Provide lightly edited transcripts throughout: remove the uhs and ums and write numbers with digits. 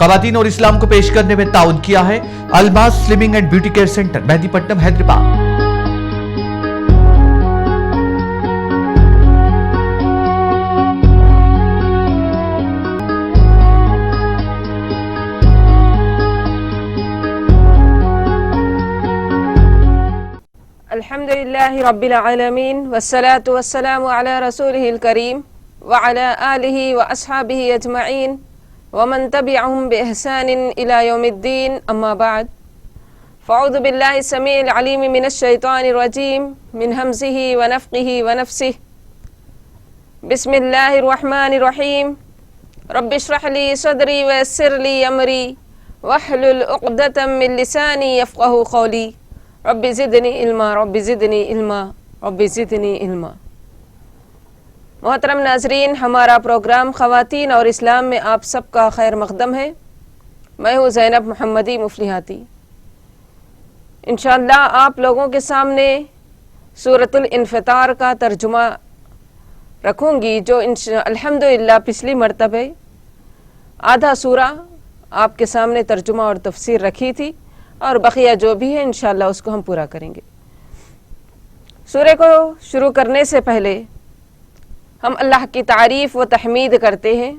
खवातीन और इस्लाम को पेश करने में ताउन किया है Almas slimming and beauty care centre, Mehdipatnam, Hyderabad. अल्हम्दुलिल्लाहि रब्बिल आलमीन वस्सलातु वस्सलामु अला रसूलिहिल करीम व अला आलिहि व अस्हाबिहि अजमईन व मन तबिअहुम बिइहसानिन इला यौमिद्दीन, अम्मा बाद। फ़अऊज़ु बिल्लाहि समीइल अलीम मिनश शैतानिर रजीम मिन हमज़िहि व नफ़्ख़िहि व नफ़्सिहि। बिस्मिल्लाहिर रहमानिर रहीम। रब्बि इश्रह ली सदरी व यस्सिर ली अमरी वहलुल उक़दतम मिन लिसानी यफ़क़हू क़ौली। Rabbi ज़िदनी इल्मा, rabbi ज़िदनी इल्मा, rabbi ज़िदनी इल्मा। मोहतरम नाज़रीन, हमारा प्रोग्राम ख़वातीन और इस्लाम में आप सबका खैर मक़दम है। मैं हूँ ज़ैनब मोहम्मदी मुफ़लिहाती। इंशाअल्लाह आप लोगों के सामने सूरतुल इन्फ़ितार का तर्जुमा रखूँगी, जो अल्हम्दुलिल्लाह पिछली मरतबे आधा सूरा आपके सामने तर्जुमा और तफसीर रखी थी, और बकिया जो भी है इंशाअल्लाह उसको हम पूरा करेंगे। सूरे को शुरू करने से पहले हम अल्लाह की तारीफ़ व तहमीद करते हैं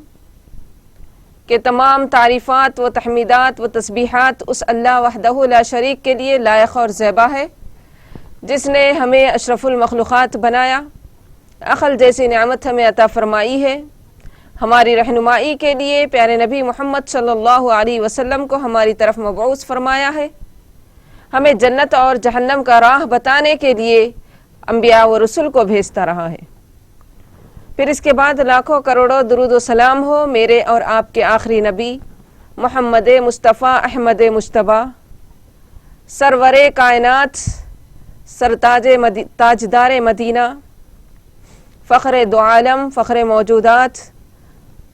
कि तमाम तारीफ़ात व तहमीदात व तस्बीहात उस अल्लाह वहदहु ला शरीक के लिए लायक और ज़ेबा है, जिसने हमें अशरफुल मखलूक़ात बनाया, अक़ल जैसी नेमत हमें अता फ़रमाई है, हमारी रहनुमाई के लिए प्यारे नबी मोहम्मद सल्लल्लाहु अलैहि वसल्लम को हमारी तरफ मबऊस फरमाया है, हमें जन्नत और जहन्नम का राह बताने के लिए अंबिया व रसूल को भेजता रहा है। फिर इसके बाद लाखों करोड़ों दुरूद व सलाम हो मेरे और आपके आखिरी नबी मोहम्मद मुस्तफ़ा अहमद मुश्तबा, सरवरे कायनात, ताजदार मदीना, फ़ख्र दो आलम, फ़ख्र मौजूदात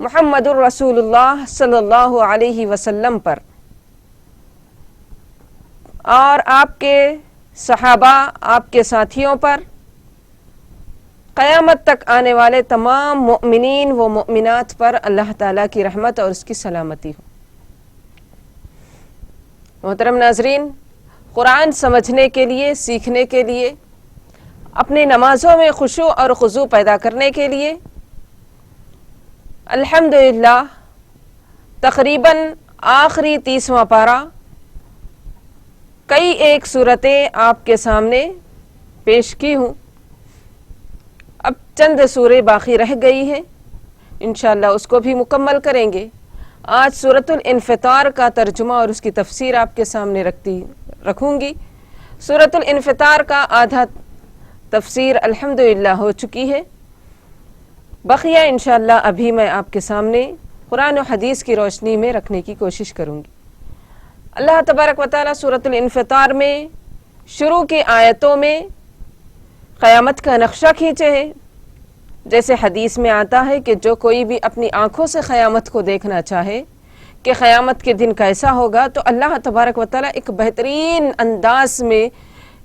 मुहम्मदुर रसूलुल्लाह सल्लल्लाहु अलैहि वसल्लम पर और आपके सहाबा, आपके साथियों पर, क़यामत तक आने वाले तमाम मुअमिनीन व मुअमिनात पर अल्लाह ताला की रहमत और उसकी सलामती हो। मोहतरम नाज़रीन, कुरान समझने के लिए, सीखने के लिए, अपनी नमाज़ों में खुशू और खुजू पैदा करने के लिए अल्हम्दुलिल्लाह तकरीबन आखिरी 30वां पारा, कई एक सूरतें आपके सामने पेश की हूँ। अब चंद सूरे बाकी रह गई हैं, इंशाअल्लाह उसको भी मुकम्मल करेंगे। आज सूरतुल इन्फ़ितार का तर्जुमा और उसकी तफसीर आपके सामने रखूँगी। सूरतुल इन्फ़ितार का आधा तफसीर अल्हम्दुलिल्लाह हो चुकी है, बकिया इंशाअल्लाह अभी मैं आपके सामने कुरान और हदीस की रोशनी में रखने की कोशिश करूँगी। अल्लाह तबारक व तआला सूरतुल इन्फ़ितार में शुरू की आयतों में क़यामत का नक्शा खींचे है। जैसे हदीस में आता है कि जो कोई भी अपनी आँखों से क़यामत को देखना चाहे कि क़यामत के दिन कैसा होगा, तो अल्लाह तबारक व तआला एक बेहतरीन अंदाज में,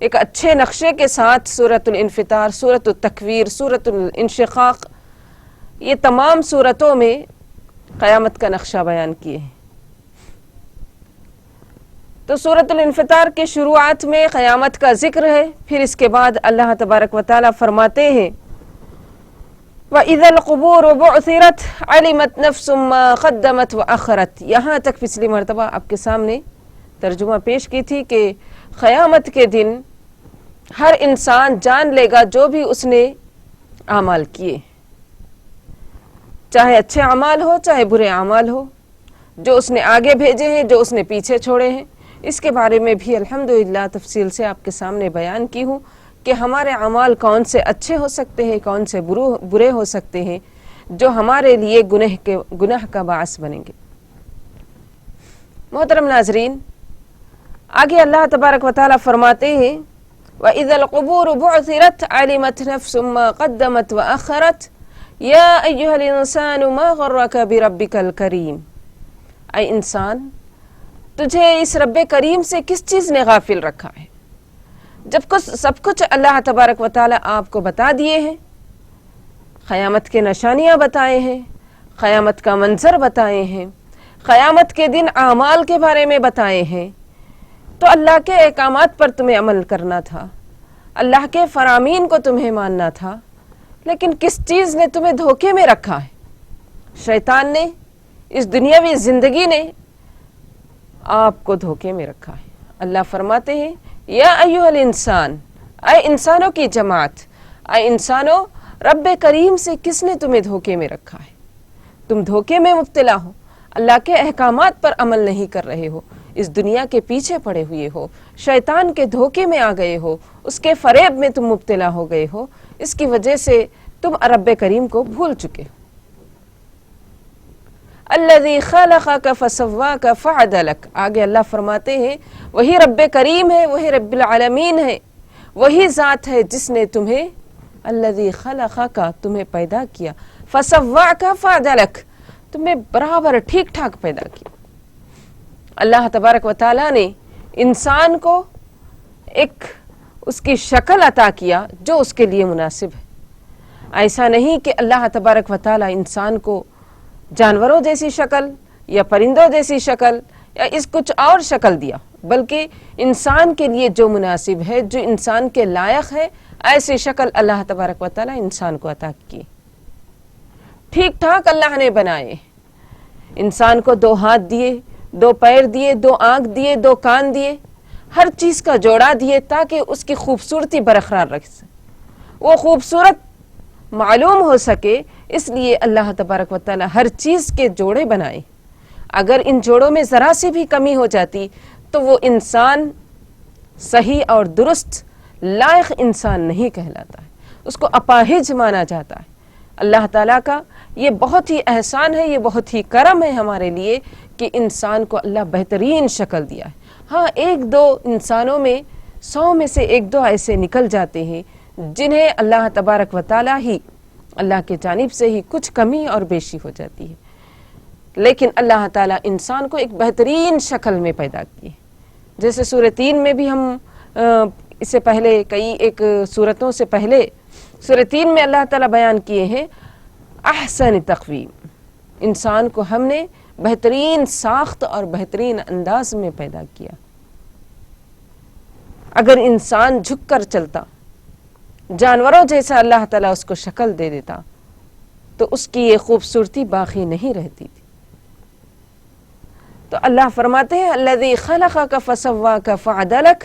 एक अच्छे नक्शे के साथ सूरतुल इन्फ़ितार, सूरतुल तकवीर, सूरतुल इंशिक़ाक़, ये तमाम सूरतों में क़यामत का नक्शा बयान किए हैं। तो सूरतुल इन्फ़ितार के शुरुआत में क़यामत का ज़िक्र है। फिर इसके बाद अल्लाह तबारक व तआला फरमाते हैं, व इज़ल क़ुबूर बुअसिरत अलिमत नफ्सुम मा क़द्दमत व अख़रत। यहाँ तक पिछली मरतबा आपके सामने तर्जुमा पेश की थी कि क़यामत के दिन हर इंसान जान लेगा जो भी उसने आमाल किए, चाहे अच्छे अमाल हो चाहे बुरे अमाल हो, जो उसने आगे भेजे हैं, जो उसने पीछे छोड़े हैं। इसके बारे में भी अल्हम्दुलिल्लाह तफसील से आपके सामने बयान की हूँ कि हमारे अमाल कौन से अच्छे हो सकते हैं, कौन से बुरे हो सकते हैं, जो हमारे लिए गुनाह का बास बनेंगे। मोहतरम नाज़रीन, आगे अल्लाह तबारक व तआला फरमाते हैं, व इज़ल क़ुबूर बुअसिरत अलिमत नफ्सुम मा क़द्दमत व अख़रत या अय्युहल इंसानु मा ग़र्रक बिरब्बिकल करीम। ऐ इंसान, तुझे इस रब्बे करीम से किस चीज़ ने गाफिल रखा है? जब सब कुछ अल्लाह तबारक व तआला आपको बता दिए हैं, क़यामत के निशानियाँ बताए हैं, क़यामत का मंज़र बताए हैं, क़यामत के दिन आमाल के बारे में बताए हैं, तो अल्लाह के अहकामात पर तुम्हें अमल करना था, अल्लाह के फरामीन को तुम्हें मानना था, लेकिन किस चीज़ ने तुम्हें धोखे में रखा है? शैतान ने, इस दुनियावी ज़िंदगी ने आपको धोखे में रखा है। अल्लाह फरमाते हैं, या अय्युहल इंसान, ऐ इंसानों की जमात, ऐ इंसानों, रब्बे करीम से किसने तुम्हें धोखे में रखा है? तुम धोखे में मुब्तला हो, अल्लाह के अहकामात पर अमल नहीं कर रहे हो, इस दुनिया के पीछे पड़े हुए हो, शैतान के धोखे में आ गए हो, उसके फरेब में तुम मुब्तला हो गए हो, इसकी वजह से तुम रब्बे करीम को भूल चुके हो। अल्लज़ी खलक़क फसव्वाक फ़अदलक, आगे अल्लाह फरमाते हैं वही रब्बे करीम है, वही रब्बुल आलमीन है, वही ज़ात है जिसने तुम्हें, अल्लज़ी खलक़क, तुम्हें पैदा किया, फसव्वाक फ़अदलक, तुम्हें बराबर ठीक ठाक पैदा किया। अल्लाह तबारक व तआला ने इंसान को एक उसकी शक्ल अता किया जो उसके लिए मुनासिब है। ऐसा नहीं कि अल्लाह तबारक व तआला इंसान को जानवरों जैसी शक्ल या परिंदों जैसी शक्ल या इस कुछ और शक्ल दिया, बल्कि इंसान के लिए जो मुनासिब है, जो इंसान के लायक है, ऐसी शक्ल अल्लाह तबारक व तआला इंसान को अता की। ठीक ठाक अल्लाह ने बनाए। इंसान को 2 हाथ दिए, 2 पैर दिए, 2 आँख दिए, 2 कान दिए, हर चीज़ का जोड़ा दिए ताकि उसकी खूबसूरती बरकरार रख सके, वो खूबसूरत मालूम हो सके, इसलिए अल्लाह तबारक व तआला हर चीज़ के जोड़े बनाए। अगर इन जोड़ों में ज़रा सी भी कमी हो जाती तो वो इंसान सही और दुरुस्त लायक इंसान नहीं कहलाता है, उसको अपाहिज माना जाता है। अल्लाह ताला का ये बहुत ही एहसान है, ये बहुत ही करम है हमारे लिए कि इंसान को अल्लाह बेहतरीन शक्ल दिया है। हाँ, 1-2 इंसानों में 100 में से 1-2 ऐसे निकल जाते हैं जिन्हें अल्लाह तबारक व तआला ही, अल्लाह के जानिब से ही कुछ कमी और बेशी हो जाती है, लेकिन अल्लाह ताला इंसान को एक बेहतरीन शक्ल में पैदा किए। जैसे सूरह 3 में भी हम इससे पहले एक सूरतों से पहले सूरह 3 में अल्लाह ताला बयान किए हैं अहसन तक़वीम, इंसान को हमने बेहतरीन साख्त और बेहतरीन अंदाज में पैदा किया। अगर इंसान झुक कर चलता, जानवरों जैसा अल्लाह ताला उसको शक्ल दे देता तो उसकी ये खूबसूरती बाकी नहीं रहती थी। तो अल्लाह फरमाते हैं अल्लज़ी खलक़क फसव्वाक फ़अदलक,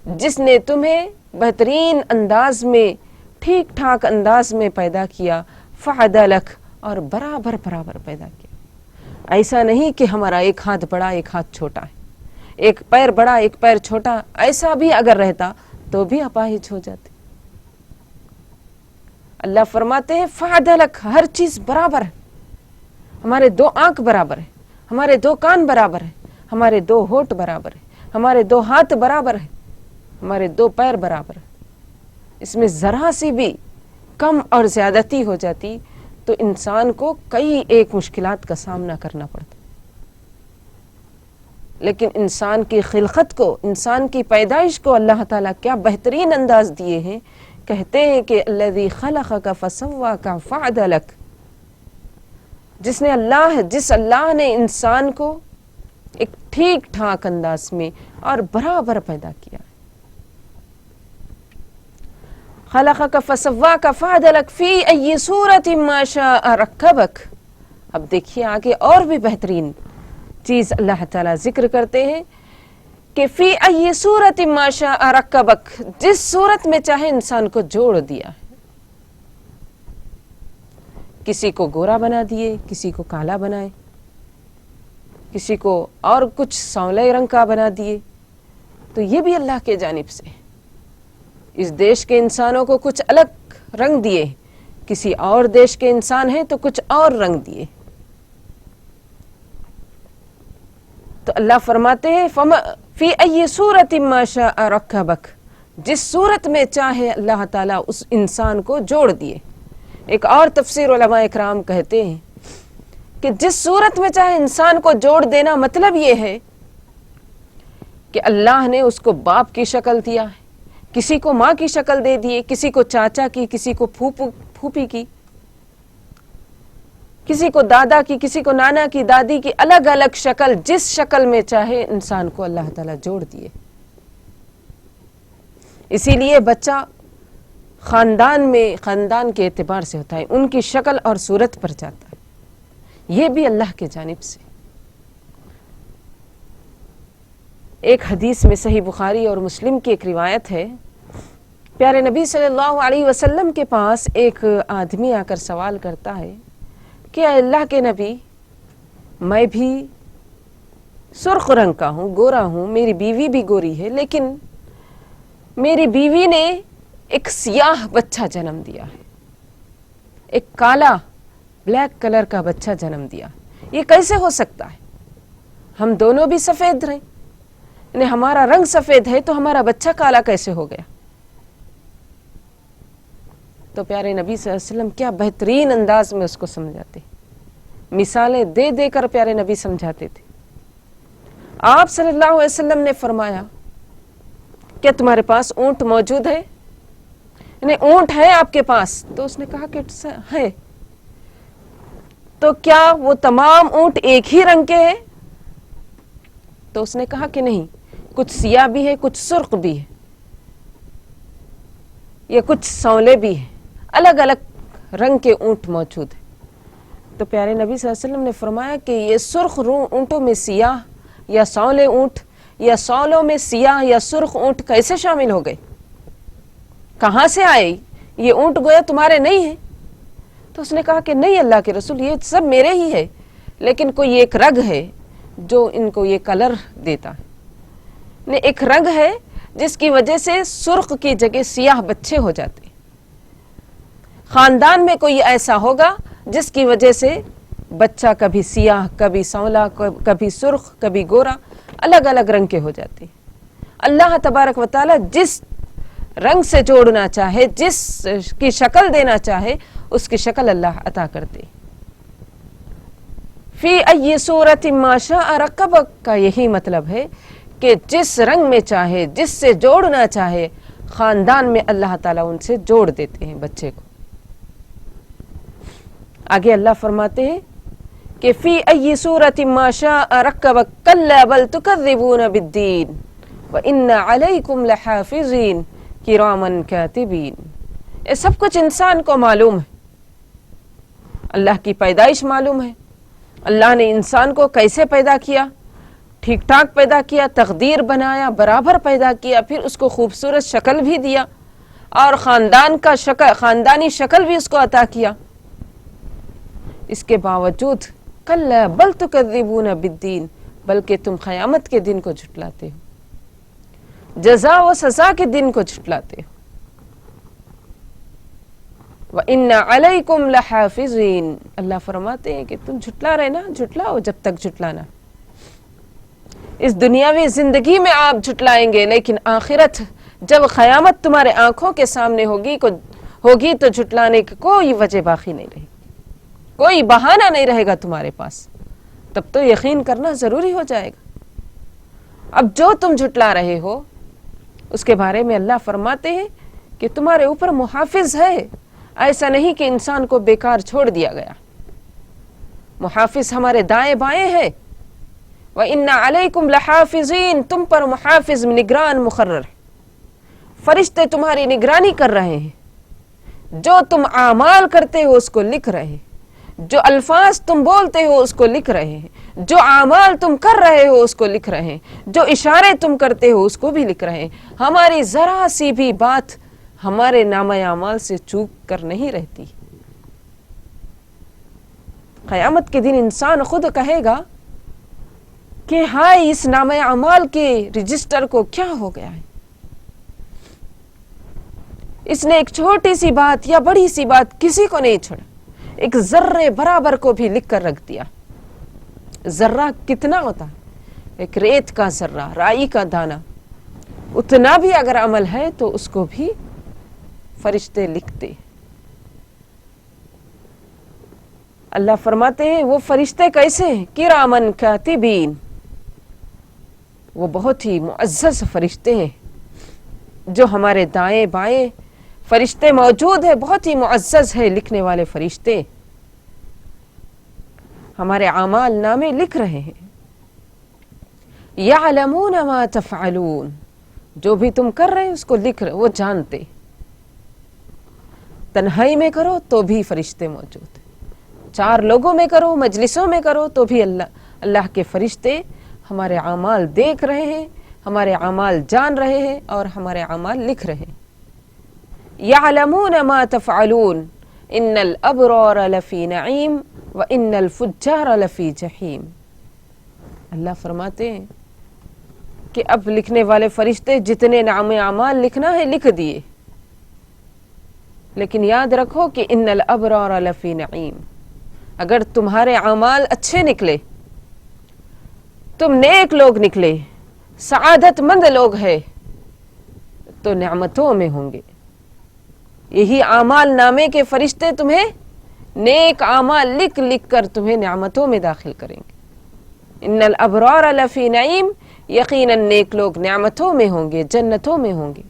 जिसने तुम्हें बेहतरीन अंदाज में, ठीक ठाक अंदाज में पैदा किया, फ़अदलक, और बराबर बराबर पैदा किया। ऐसा नहीं कि हमारा एक हाथ बड़ा एक हाथ छोटा है, एक पैर बड़ा एक पैर छोटा, ऐसा भी अगर रहता तो भी अपाहिज हो जाते। अल्लाह फरमाते हैं फ़अदलक, हर चीज़ बराबर है, हमारे 2 आँख बराबर है, हमारे 2 कान बराबर है, हमारे 2 होंठ बराबर है, हमारे 2 हाथ बराबर है, हमारे 2 पैर बराबर है। इसमें ज़रा सी भी कम और ज़्यादती हो जाती तो इंसान को कई एक मुश्किलात का सामना करना पड़ता। लेकिन इंसान की खिलकत को, इंसान की पैदाइश को अल्लाह ताला क्या बेहतरीन अंदाज दिए हैं। कहते हैं कि अल्लज़ी खलक़क फसव्वाक फ़अदलक, जिस अल्लाह ने इंसान को एक ठीक ठाक अंदाज में और बराबर पैदा किया। खलक़क फसव्वाक फ़अदलक फ़ी अय्यि सूरतिन मा शाअ रक्कबक। अब देखिए आगे और भी बेहतरीन चीज़ अल्लाह ताला जिक्र करते हैं कि फ़ी अय्यि सूरतिन मा शाअ रक्कबक, जिस सूरत में चाहे इंसान को जोड़ दिया है। किसी को गोरा बना दिए, किसी को काला बनाए, किसी को और कुछ सांवले रंग का बना दिए, तो ये भी अल्लाह के जानिब से। इस देश के इंसानों को कुछ अलग रंग दिए, किसी और देश के इंसान हैं तो कुछ और रंग दिए। तो अल्लाह फरमाते हैं फ़ी अय्यि सूरतिन मा शाअ रक्कबक, जिस सूरत में चाहे अल्लाह ताला उस इंसान को जोड़ दिए। एक और तफसीर उलमा इकराम कहते हैं कि जिस सूरत में चाहे इंसान को जोड़ देना, मतलब ये है कि अल्लाह ने उसको बाप की शक्ल दिया है, किसी को माँ की शक्ल दे दिए, किसी को चाचा की, किसी को फूफी की, کسی کو دادا کی، کسی کو نانا کی، دادی کی، الگ الگ شکل، جس شکل میں چاہے انسان کو اللہ تعالیٰ جوڑ دیے. اسی لیے بچہ خاندان میں خاندان کے اعتبار سے ہوتا ہے، ان کی شکل اور صورت پر جاتا ہے. یہ بھی اللہ کی جانب سے. ایک حدیث میں صحیح بخاری اور مسلم کی ایک روایت ہے، پیارے نبی صلی اللہ علیہ وسلم کے پاس ایک آدمی آ کر سوال کرتا ہے کہ اے اللہ کے نبی، میں بھی سرخ رنگ کا ہوں، گورا ہوں، میری بیوی بھی گوری ہے، لیکن میری بیوی نے ایک سیاہ بچہ جنم دیا ہے، ایک کالا بلیک کلر کا بچہ جنم دیا. یہ کیسے ہو سکتا ہے؟ ہم دونوں بھی سفید رہیں، یعنی ہمارا رنگ سفید ہے تو ہمارا بچہ کالا کیسے ہو گیا؟ تو پیارے نبی صلی اللہ علیہ وسلم کیا بہترین انداز میں اس کو سمجھاتے، مثالیں دے دے کر پیارے نبی سمجھاتے تھے. آپ صلی اللہ علیہ وسلم نے فرمایا، کیا تمہارے پاس اونٹ موجود ہے؟ یعنی اونٹ ہے آپ کے پاس؟ تو اس نے کہا کہ ہے. تو کیا وہ تمام اونٹ ایک ہی رنگ کے ہیں؟ تو اس نے کہا کہ نہیں، کچھ سیاہ بھی ہے، کچھ سرخ بھی ہے، یا کچھ سانولے بھی ہیں، الگ الگ رنگ کے اونٹ موجود ہیں. تو پیارے نبی صلی اللہ علیہ وسلم نے فرمایا کہ یہ سرخ اونٹوں میں سیاہ یا سانولے اونٹ یا سانولوں میں سیاہ یا سرخ اونٹ کیسے شامل ہو گئے؟ کہاں سے آئے یہ اونٹ؟ گویا تمہارے نہیں ہیں. تو اس نے کہا کہ نہیں اللہ کے رسول، یہ سب میرے ہی ہے، لیکن کوئی ایک رگ ہے جو ان کو یہ کلر دیتا ہے. ایک رگ ہے جس کی وجہ سے سرخ کی جگہ سیاہ بچے ہو جاتے. خاندان میں کوئی ایسا ہوگا جس کی وجہ سے بچہ کبھی سیاہ، کبھی سانولا، کبھی سرخ، کبھی گورا، الگ الگ رنگ کے ہو جاتے. اللہ تبارک و تعالی جس رنگ سے جوڑنا چاہے، جس کی شکل دینا چاہے، اس کی شکل اللہ عطا کرتے. فی ای صورت ما شاء رکبک کا یہی مطلب ہے کہ جس رنگ میں چاہے، جس سے جوڑنا چاہے، خاندان میں اللہ تعالیٰ ان سے جوڑ دیتے ہیں بچے کو. آگے اللہ فرماتے ہیں کہ فی ای صورت ما شاء رکبک کلا بل تکذبون بالدین وان علیکم لحافظین کراما کاتبین. یہ سب کچھ انسان کو معلوم ہے، اللہ کی پیدائش معلوم ہے، اللہ نے انسان کو کیسے پیدا کیا، ٹھیک ٹھاک پیدا کیا، تقدیر بنایا، برابر پیدا کیا، پھر اس کو خوبصورت شکل بھی دیا اور خاندانی شکل بھی اس کو عطا کیا. اس کے باوجود کلا بل تکذبون بالدین، بلکہ تم قیامت کے دن کو جھٹلاتے ہو، جزا و سزا کے دن کو جھٹلاتے ہو. وَإِنَّ عَلَيْكُمْ لَحَافِظِينَ، اللہ فرماتے ہیں کہ تم جھٹلا رہے نا، جھٹلاؤ جب تک جھٹلانا. اس دنیاوی زندگی میں آپ جھٹلائیں گے، لیکن آخرت جب قیامت تمہارے آنکھوں کے سامنے ہوگی تو جھٹلانے کی کوئی وجہ باقی نہیں رہے گی، کوئی بہانہ نہیں رہے گا تمہارے پاس. تب تو یقین کرنا ضروری ہو جائے گا. اب جو تم جھٹلا رہے ہو اس کے بارے میں اللہ فرماتے ہیں کہ تمہارے اوپر محافظ ہے. ایسا نہیں کہ انسان کو بیکار چھوڑ دیا گیا، محافظ ہمارے دائیں بائیں ہے. وَإِنَّ عَلَيْكُمْ لَحَافِظِينَ، تم پر محافظ، نگران مقرر ہے. فرشتے تمہاری نگرانی کر رہے ہیں، جو تم اعمال کرتے ہو اس کو لکھ رہے ہیں، جو الفاظ تم بولتے ہو اس کو لکھ رہے ہیں، جو اعمال تم کر رہے ہو اس کو لکھ رہے ہیں، جو اشارے تم کرتے ہو اس کو بھی لکھ رہے ہیں. ہماری ذرا سی بھی بات ہمارے نامہ اعمال سے چوک کر نہیں رہتی. قیامت کے دن انسان خود کہے گا کہ ہائے اس نامہ اعمال کے رجسٹر کو کیا ہو گیا ہے، اس نے ایک چھوٹی سی بات یا بڑی سی بات کسی کو نہیں چھوڑا، ایک ذرے برابر کو بھی لکھ کر رکھ دیا. ذرہ کتنا ہوتا ہے؟ ایک ریت کا ذرہ، رائی کا دانہ، اتنا بھی اگر عمل ہے تو اس کو بھی فرشتے لکھتے. اللہ فرماتے ہیں وہ فرشتے کیسے ہیں؟ کرامن کاتبین، وہ بہت ہی معزز فرشتے ہیں. جو ہمارے دائیں بائیں فرشتے موجود ہیں بہت ہی معزز ہے لکھنے والے فرشتے. हमारे आमाल नामे लिख रहे हैं। यअलमून मा तफ़अलून, जो भी तुम कर रहे हो उसको लिख रहे, वो जानते। तन्हाई में करो तो भी फरिश्ते मौजूद, 4 लोगों में करो, मजलिसों में करो तो भी अल्लाह के फरिश्ते हमारे आमाल देख रहे हैं, हमारे आमाल जान रहे हैं और हमारे आमाल लिख रहे हैं। यअलमून मा तफ़अलून इन्नल अबरार लफ़ी नईम व इन्नल फुज्जार लफ़ी जहीम। अल्लाह फरमाते हैं कि अब लिखने वाले फरिश्ते जितने नाम आमाल लिखना है लिख दिए, लेकिन याद रखो कि इन्नल अबरार लफ़ी नईम, अगर तुम्हारे आमाल अच्छे निकले, तुम नेक लोग निकले, सआदतमंद लोग हैं, तो नेमतों में होंगे। यही आमाल नामे के फरिश्ते तुम्हें नेक आमाल लिख लिख कर तुम्हें नेमतों में दाखिल करेंगे। इन्नल अबरार लफ़ी नईम, यकीनन नेक लोग नेमतों में होंगे, जन्नतों में होंगे।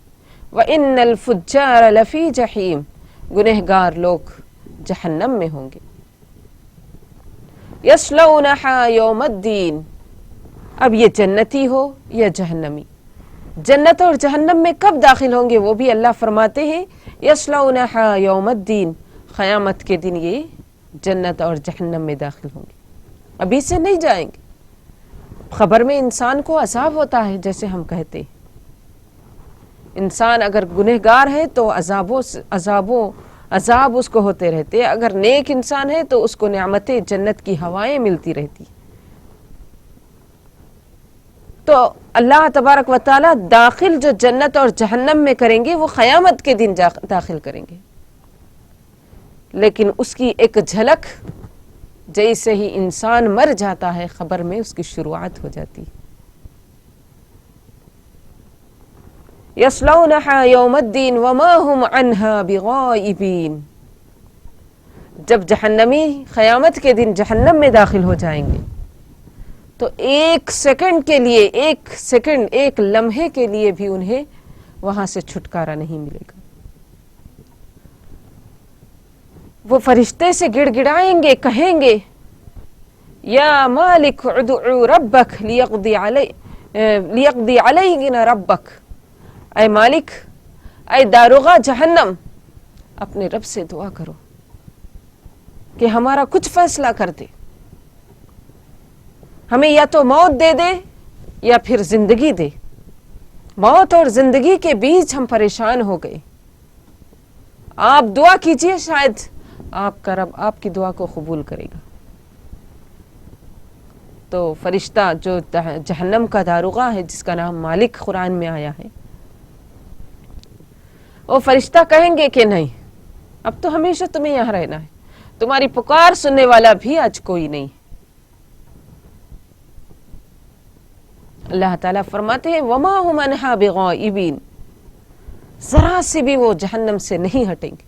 व इन्नल फुज्जार लफ़ी जहीम, गुनहगार लोग जहन्नम में होंगे। यस्लौनहा यौमद्दीन, अब ये जन्नती हो या जहन्नमी, जन्नत और जहन्नम में कब दाखिल होंगे वो भी अल्लाह फरमाते हैं यस्लौनहा यौमद्दीन, क़यामत के दिन ये जन्नत और जहन्नम में दाखिल होंगे, अभी से नहीं जाएंगे। खबर में इंसान को अज़ाब होता है, जैसे हम कहते हैं इंसान अगर गुनहगार है तो अज़ाब उसको होते रहते, अगर नेक इंसान है तो उसको नेमतें जन्नत की हवाएं मिलती रहती। तो अल्लाह तबारक व तआला दाखिल जो जन्नत और जहन्नम में करेंगे वो क़यामत के दिन दाखिल करेंगे, लेकिन उसकी एक झलक जैसे ही इंसान मर जाता है खबर में उसकी शुरुआत हो जाती है। यस्लौनहा यौमद्दीन वमा हुम अन्हा बिगाइबीन, जब जहन्नमी क़यामत के दिन जहन्नम में दाखिल हो जाएंगे तो 1 सेकंड के लिए, 1 सेकंड, 1 लम्हे के लिए भी उन्हें वहां से छुटकारा नहीं मिलेगा। वो फरिश्ते से गिड़गिड़ाएंगे, कहेंगे या मालिक उदउ रब्बक लियक़दी अलैना रब्बक, ऐ मालिक, ऐ दारोगा जहन्नम, अपने रब से दुआ करो कि हमारा कुछ फैसला कर दे, हमें या तो मौत दे दे या फिर जिंदगी दे। मौत और जिंदगी के बीच हम परेशान हो गए, आप दुआ कीजिए, शायद आपका रब आपकी दुआ को कबूल करेगा। तो फरिश्ता जो जहन्नम का दारोगा है, जिसका नाम मालिक कुरान में आया है, वो फरिश्ता कहेंगे कि नहीं, अब तो हमेशा तुम्हें यहाँ रहना है, तुम्हारी पुकार सुनने वाला भी आज कोई नहीं। अल्लाह ताला फरमाते हैं वमा हुम अन्हा बिगाइबीन, जरा से भी वो जहन्नम से नहीं हटेंगे,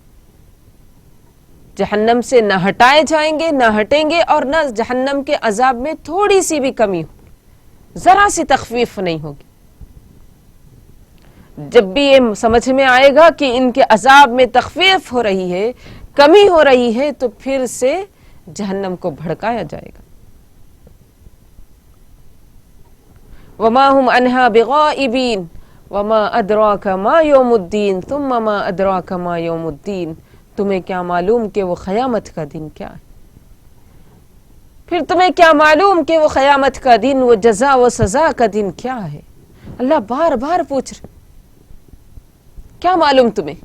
जहन्नम से न हटाए जाएंगे, न हटेंगे, और न जहन्नम के अजाब में थोड़ी सी भी कमी होगी, जरा सी तखफीफ नहीं होगी। जब भी ये समझ में आएगा कि इनके अजाब में तखफीफ हो रही है, कमी हो रही है, तो फिर से जहन्नम को भड़काया जाएगा। वमा हुम अन्हा बिगाइबीन वमा अदराका मा यौमुद्दीन तुम्मा मा अदराका मा यौमुद्दीन, तुम्हें क्या मालूम कि वो क़यामत का दिन क्या है, फिर तुम्हें क्या मालूम कि वो क़यामत का दिन, वो जज़ा व सज़ा का दिन क्या है। अल्लाह बार बार पूछ रहे, क्या मालूम तुम्हें,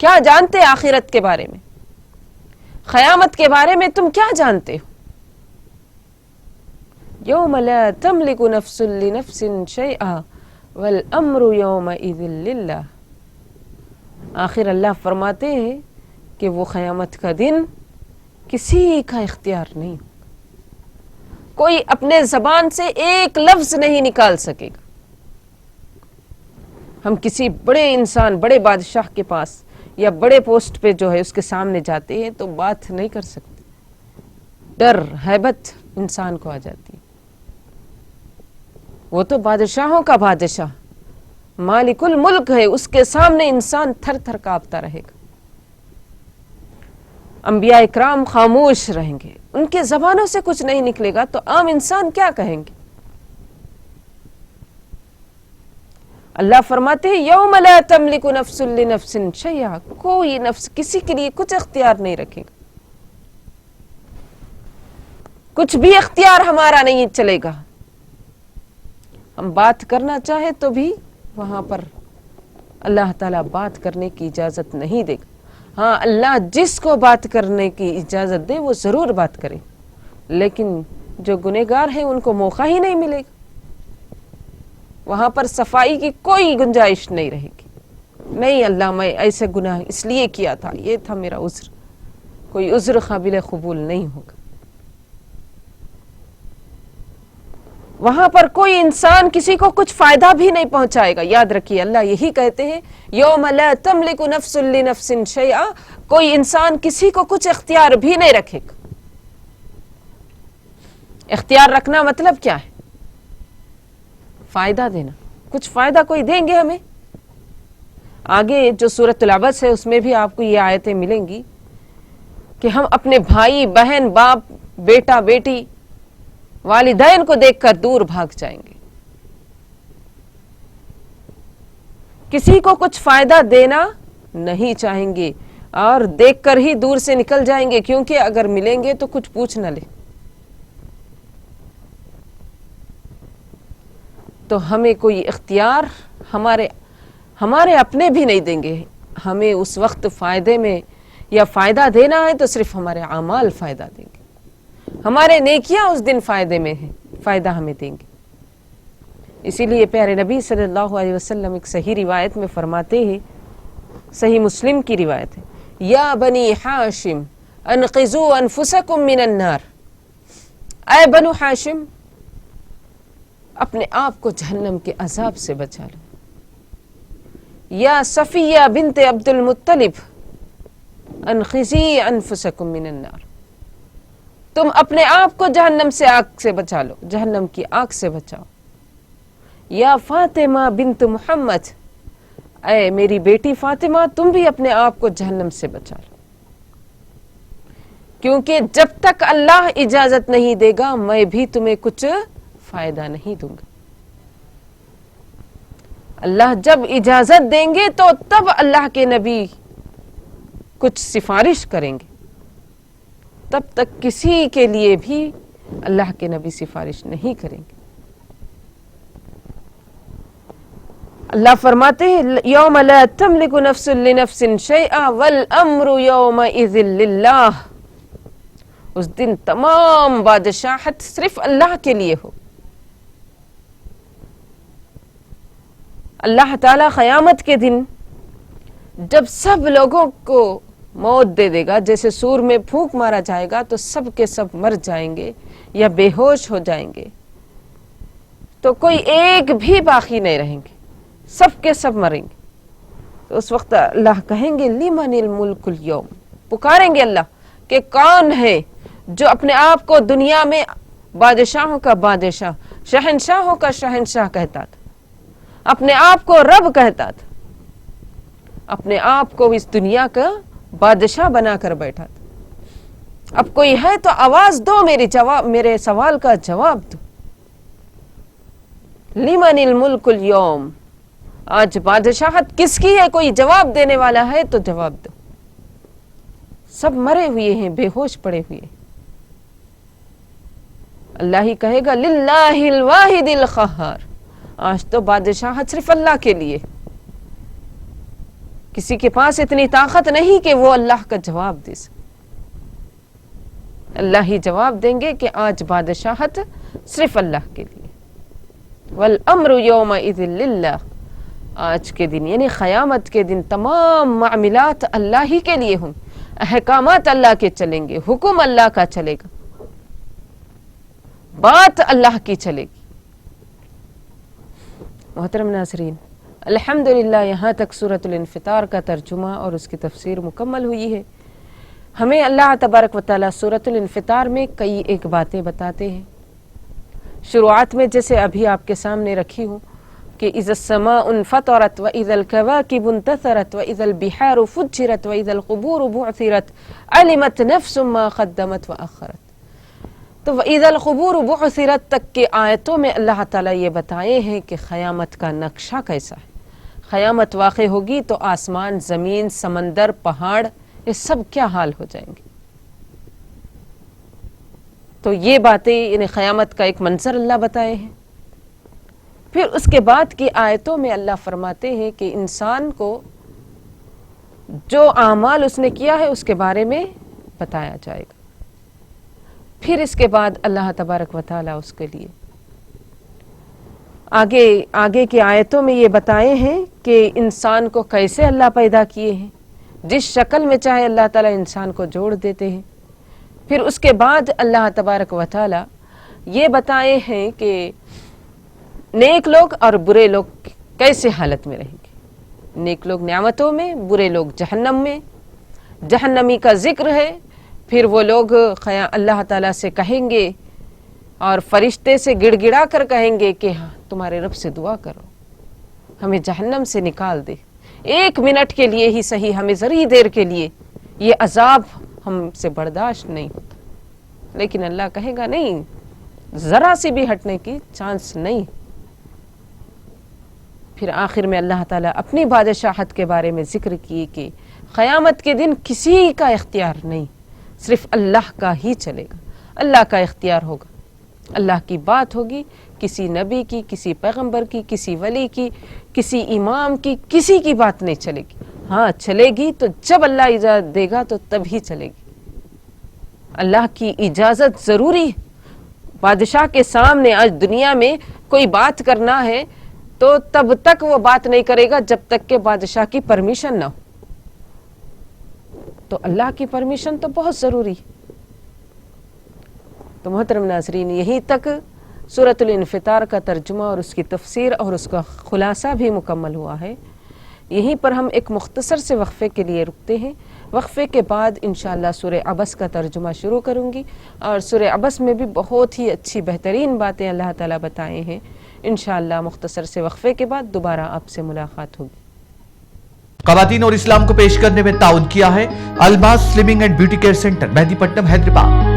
क्या जानते आखिरत के बारे में, क़यामत के बारे में तुम क्या जानते हो। यौम ला तमलिकु नफ्सुन लिनफ्सिन शैअ वल अम्रु यौमइज़िन लिल्लाह। आखिर अल्लाह फरमाते हैं कि वो क़यामत का दिन किसी का इख्तियार नहीं, कोई अपने ज़बान से एक लफ्ज़ नहीं निकाल सकेगा। हम किसी बड़े इंसान, बड़े बादशाह के पास या बड़े पोस्ट पे जो है उसके सामने जाते हैं तो बात नहीं कर सकते, डर, हैबत इंसान को आ जाती है। वो तो बादशाहों का बादशाह, मालिकुल मुल्क है, उसके सामने इंसान थर थर कांपता रहेगा। انبیاء اکرام خاموش رہیں گے، ان کے زبانوں سے کچھ نہیں نکلے گا تو عام انسان کیا کہیں گے؟ اللہ فرماتے ہیں یوم لا تملک نفس لنفس شیئا، کوئی نفس کسی کے لیے کچھ اختیار نہیں رکھے گا، کچھ بھی اختیار ہمارا نہیں چلے گا. ہم بات کرنا چاہیں تو بھی وہاں پر اللہ تعالیٰ بات کرنے کی اجازت نہیں دے گا. ہاں اللہ جس کو بات کرنے کی اجازت دے وہ ضرور بات کرے، لیکن جو گنہگار ہیں ان کو موقع ہی نہیں ملے گا. وہاں پر صفائی کی کوئی گنجائش نہیں رہے گی. نہیں اللہ میں ایسے گناہ اس لیے کیا تھا، یہ تھا میرا عذر، کوئی عذر قابل قبول نہیں ہوگا. وہاں پر کوئی انسان کسی کو کچھ فائدہ بھی نہیں پہنچائے گا. یاد رکھیے اللہ یہی کہتے ہیں یوم لا تملک نفس لنفس شیئا، کوئی انسان کسی کو کچھ اختیار بھی نہیں رکھے گا. اختیار رکھنا مطلب کیا ہے؟ فائدہ دینا. کچھ فائدہ کوئی دیں گے ہمیں؟ آگے جو سورۃ العبس ہے اس میں بھی آپ کو یہ آیتیں ملیں گی کہ ہم اپنے بھائی بہن باپ بیٹا بیٹی والدین کو دیکھ کر دور بھاگ جائیں گے. کسی کو کچھ فائدہ دینا نہیں چاہیں گے اور دیکھ کر ہی دور سے نکل جائیں گے، کیونکہ اگر ملیں گے تو کچھ پوچھ نہ لے تو ہمیں کوئی اختیار ہمارے اپنے بھی نہیں دیں گے. ہمیں اس وقت فائدے میں یا فائدہ دینا ہے تو صرف ہمارے اعمال فائدہ دیں گے، ہمارے نیکیاں اس دن فائدے میں ہیں، فائدہ ہمیں دیں گے. اسی لیے پیارے نبی صلی اللہ علیہ وسلم ایک صحیح روایت میں فرماتے ہیں، صحیح مسلم کی روایت ہے، یا بنی ہاشم انقذوا انفسکم من النار، اے بنو ہاشم اپنے آپ کو جہنم کے عذاب سے بچا لو. یا صفیہ بنت عبد المطلب انقذی انفسکم من النار، تم اپنے آپ کو جہنم سے آگ سے بچا لو، جہنم کی آگ سے بچاؤ. یا فاطمہ بنت محمد، اے میری بیٹی فاطمہ تم بھی اپنے آپ کو جہنم سے بچا لو، کیونکہ جب تک اللہ اجازت نہیں دے گا میں بھی تمہیں کچھ فائدہ نہیں دوں گا. اللہ جب اجازت دیں گے تو تب اللہ کے نبی کچھ سفارش کریں گے، تب تک کسی کے لیے بھی اللہ کے نبی سفارش نہیں کریں گے. اللہ فرماتے ہیں یوم لا تملک نفس لنفس شیئا والامر یومئذ للہ، اس دن تمام بادشاہت صرف اللہ کے لیے ہو. اللہ تعالی قیامت کے دن جب سب لوگوں کو موت دے دے گا، جیسے سور میں پھونک مارا جائے گا تو سب کے سب مر جائیں گے یا بے ہوش ہو جائیں گے، تو کوئی ایک بھی باقی نہیں رہیں گے، سب کے سب مریں گے. تو اس وقت اللہ کہیں گے لمن الملک اليوم، پکاریں گے اللہ کہ کون ہے جو اپنے آپ کو دنیا میں بادشاہوں کا بادشاہ، شہنشاہوں کا شہنشاہ کہتا تھا، اپنے آپ کو رب کہتا تھا، اپنے آپ کو اس دنیا کا بادشاہ بنا کر بیٹھا تھا. اب کوئی ہے تو آواز دو، میرے سوال کا جواب دو. لمن الملک اليوم، آج بادشاہت کس کی ہے؟ کوئی جواب دینے والا ہے تو جواب دو. سب مرے ہوئے ہیں، بے ہوش پڑے ہوئے ہیں. اللہ ہی کہے گا للہ الواحد القہار، آج تو بادشاہت صرف اللہ کے لیے. کسی کے پاس اتنی طاقت نہیں کہ وہ اللہ کا جواب دے سکے. اللہ ہی جواب دیں گے کہ آج بادشاہت صرف اللہ کے لیے. والامر یومئذ للہ، آج کے دن یعنی قیامت کے دن تمام معاملات اللہ ہی کے لیے ہوں، احکامات اللہ کے چلیں گے، حکم اللہ کا چلے گا، بات اللہ کی چلے گی. محترم ناظرین، الحمدللہ یہاں تک سورۃ الانفطار کا ترجمہ اور اس کی تفسیر مکمل ہوئی ہے. ہمیں اللہ تبارک و تعالیٰ سورۃ الانفطار میں کئی ایک باتیں بتاتے ہیں. شروعات میں جیسے ابھی آپ کے سامنے رکھی ہوں کہ اذا السماء انفطرت واذا الكواكب انتثرت واذا البحار فجرت واذا القبور بعثرت علمت نفس ما قدمت واخرت. تو وَإِذَا الْقُبُورُ بُعْثِرَتْ تک کے آیتوں میں اللہ تعالیٰ یہ بتائے ہیں کہ قیامت کا نقشہ کیسا ہے. قیامت واقع ہوگی تو آسمان، زمین، سمندر، پہاڑ، یہ سب کیا حال ہو جائیں گے. تو یہ باتیں یعنی قیامت کا ایک منظر اللہ بتائے ہیں. پھر اس کے بعد کی آیتوں میں اللہ فرماتے ہیں کہ انسان کو جو اعمال اس نے کیا ہے اس کے بارے میں بتایا جائے گا. پھر اس کے بعد اللہ تبارک و تعالیٰ اس کے لیے آگے کی آیتوں میں یہ بتائے ہیں کہ انسان کو کیسے اللہ پیدا کیے ہیں. جس شکل میں چاہے اللہ تعالیٰ انسان کو جوڑ دیتے ہیں. پھر اس کے بعد اللہ تبارک و تعالیٰ یہ بتائے ہیں کہ نیک لوگ اور برے لوگ کیسے حالت میں رہیں گے. نیک لوگ نعمتوں میں، برے لوگ جہنم میں. جہنمی کا ذکر ہے. پھر وہ لوگ اللہ تعالیٰ سے کہیں گے اور فرشتے سے گڑ گڑا کر کہیں گے کہ ہاں تمہارے رب سے دعا کرو ہمیں جہنم سے نکال دے. 1 منٹ کے لیے ہی صحیح، ہمیں ذری دیر کے لیے یہ عذاب ہم سے برداشت نہیں ہوتا. لیکن اللہ کہے گا نہیں، ذرا سی بھی ہٹنے کی چانس نہیں. پھر آخر میں اللہ تعالیٰ اپنی بادشاہت کے بارے میں ذکر کیے کہ قیامت کے دن کسی کا اختیار نہیں، صرف اللہ کا ہی چلے گا. اللہ کا اختیار ہوگا، اللہ کی بات ہوگی. کسی نبی کی، کسی پیغمبر کی، کسی ولی کی، کسی امام کی، کسی کی بات نہیں چلے گی. ہاں چلے گی تو جب اللہ اجازت دے گا تو تب ہی چلے گی. اللہ کی اجازت ضروری ہے. بادشاہ کے سامنے آج دنیا میں کوئی بات کرنا ہے تو تب تک وہ بات نہیں کرے گا جب تک کہ بادشاہ کی پرمیشن نہ ہو. تو اللہ کی پرمیشن تو بہت ضروری ہے. تو محترم ناظرین، یہیں تک سورۃ الانفطار کا ترجمہ اور اس کی تفسیر اور اس کا خلاصہ بھی مکمل ہوا ہے. یہیں پر ہم ایک مختصر سے وقفے کے لیے رکتے ہیں. وقفے کے بعد انشاءاللہ سورہ عبس کا ترجمہ شروع کروں گی اور سورہ عبس میں بھی بہت ہی اچھی بہترین باتیں اللہ تعالیٰ بتائے ہیں. انشاءاللہ مختصر سے وقفے کے بعد دوبارہ آپ سے ملاقات ہوگی. خواتین اور اسلام کو پیش کرنے میں تعاون کیا ہے Almas slimming and beauty care centre, Mehdipatnam, Hyderabad.